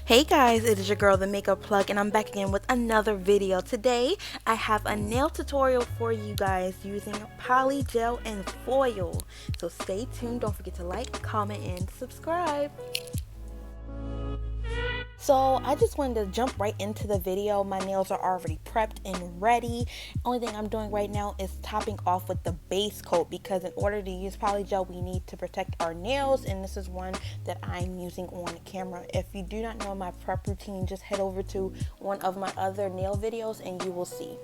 Hey guys, it is your girl, the Makeup Plug, and I'm back again with another video. Today, I have a nail tutorial for you guys using Polygel and foil. So stay tuned, don't forget to like, comment, and subscribe. So I just wanted to jump right into the video. My nails are already prepped and ready. Only thing I'm doing right now is topping off with the base coat, because in order to use Polygel we need to protect our nails, and this is one that I'm using on camera. If you do not know my prep routine, just head over to one of my other nail videos and you will see.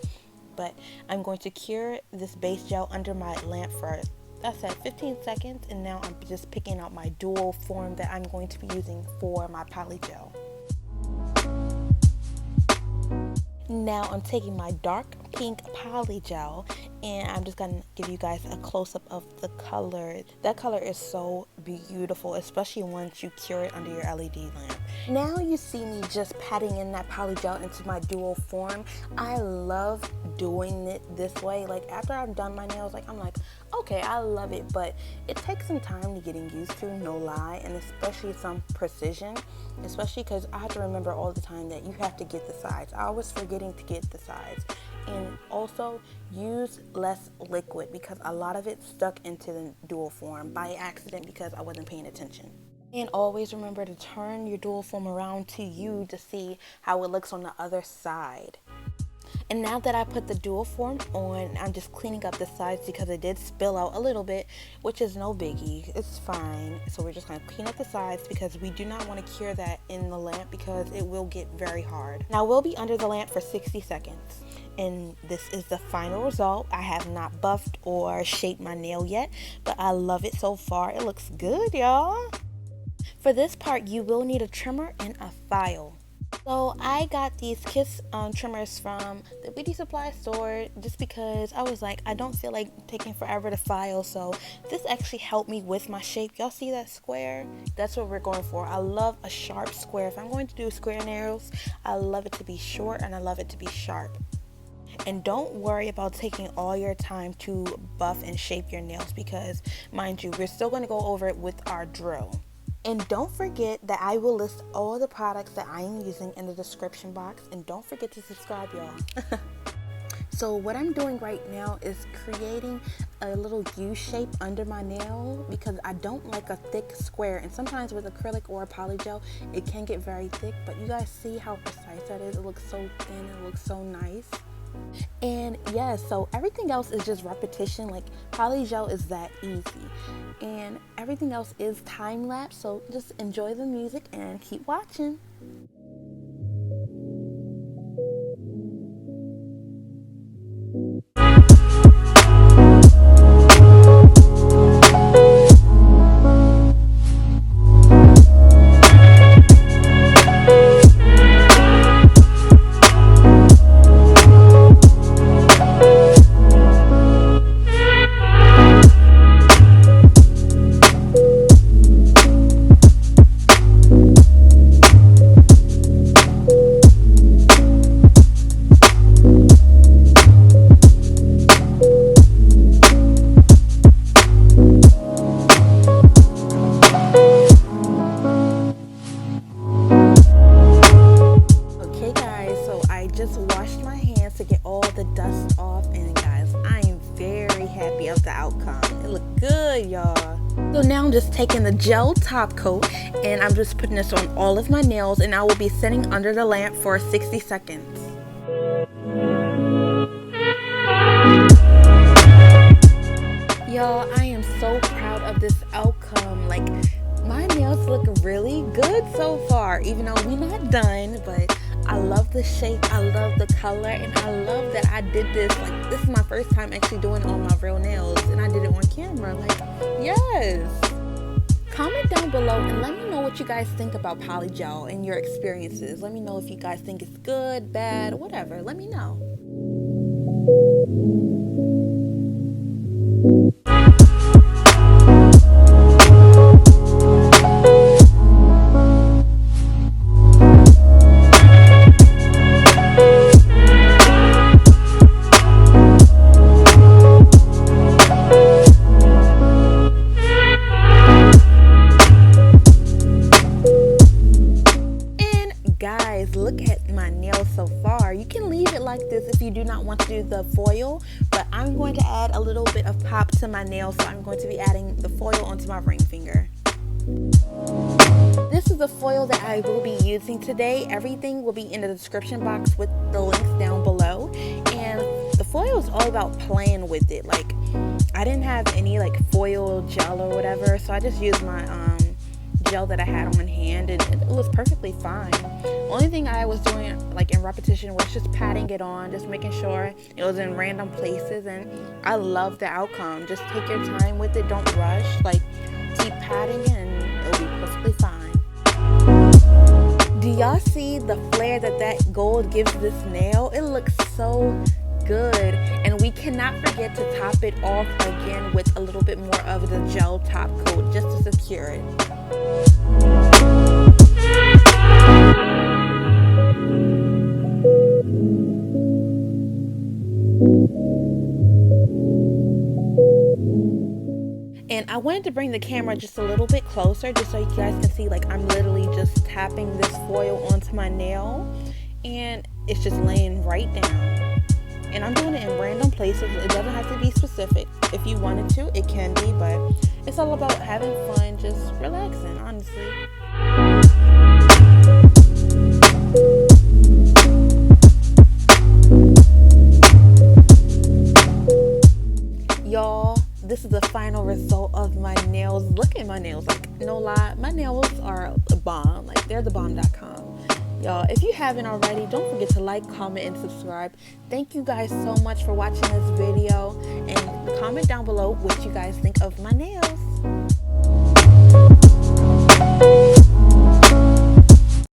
But I'm going to cure this base gel under my lamp for, I said, 15 seconds, and now I'm just picking out my dual form that I'm going to be using for my Polygel. Now I'm taking my dark pink Polygel and I'm just gonna give you guys a close-up of the color. That color is so beautiful, especially once you cure it under your LED lamp. Now you see me just patting in that Polygel into my dual form. I love doing it this way. Like after I've done my nails, I'm like, okay, I love it, but it takes some time to getting used to, no lie, and especially some precision, especially because I have to remember all the time that you have to get the sides. I was forgetting to get the sides. And also use less liquid because a lot of it stuck into the dual form by accident because I wasn't paying attention. And always remember to turn your dual form around to you to see how it looks on the other side. And now that I put the dual form on, I'm just cleaning up the sides because it did spill out a little bit, which is no biggie. It's fine. So we're just going to clean up the sides because we do not want to cure that in the lamp because it will get very hard. Now we'll be under the lamp for 60 seconds. And this is the final result. I have not buffed or shaped my nail yet, but I love it so far. It looks good, y'all. For this part, you will need a trimmer and a file. So I got these Kiss trimmers from the beauty supply store just because I was like, I don't feel like taking forever to file, so this actually helped me with my shape. Y'all see that square? That's what we're going for. I love a sharp square. If I'm going to do square nails, I love it to be short and I love it to be sharp. And don't worry about taking all your time to buff and shape your nails because, mind you, we're still going to go over it with our drill. And don't forget that I will list all the products that I am using in the description box. And don't forget to subscribe, y'all. So what I'm doing right now is creating a little U shape under my nail because I don't like a thick square. And sometimes with acrylic or Polygel, it can get very thick. But you guys see how precise that is? It looks so thin. It looks so nice. And yeah, so everything else is just repetition. Like Polygel is that easy, and everything else is time-lapse, so just enjoy the music and keep watching. Just washed my hands to get all the dust off, and guys, I am very happy of the outcome. It looked good, y'all. So now I'm just taking the gel top coat and I'm just putting this on all of my nails, and I will be sitting under the lamp for 60 seconds. Y'all, I am so proud of this outcome. Like, my nails look really good so far, even though we're not done, but I love the shape, I love the color, and I love that I did this. Like, this is my first time actually doing all my real nails, and I did it on camera. Like, yes. Comment down below and let me know what you guys think about Polygel and your experiences. Let me know if you guys think it's good, bad, whatever. Let me know. not want to do the foil, but I'm going to add a little bit of pop to my nails, so I'm going to be adding the foil onto my ring finger. This is the foil that I will be using today. Everything will be in the description box with the links down below. And the foil is all about playing with it. Like, I didn't have any like foil gel or whatever, so I just used my gel that I had on hand, and it was perfectly fine. Only thing I was doing like in repetition was just patting it on, just making sure it was in random places, and I love the outcome. Just take your time with it, don't rush, like keep patting it and it'll be perfectly fine. Do y'all see the flare that gold gives this nail? It looks so good, and we cannot forget to top it off again with a little bit more of the gel top coat just to secure it. And I wanted to bring the camera just a little bit closer just so you guys can see, like, I'm literally just tapping this foil onto my nail and it's just laying right down. And I'm doing it in random places. It doesn't have to be specific. If you wanted to, it can be, but it's all about having fun, just relaxing, honestly. Y'all, this is the final result of my nails. Look at my nails. Like, no lie, my nails are a bomb. Like, they're the bomb.com. Y'all, if you haven't already, don't forget to like, comment, and subscribe. Thank you guys so much for watching this video, and comment down below what you guys think of my nails.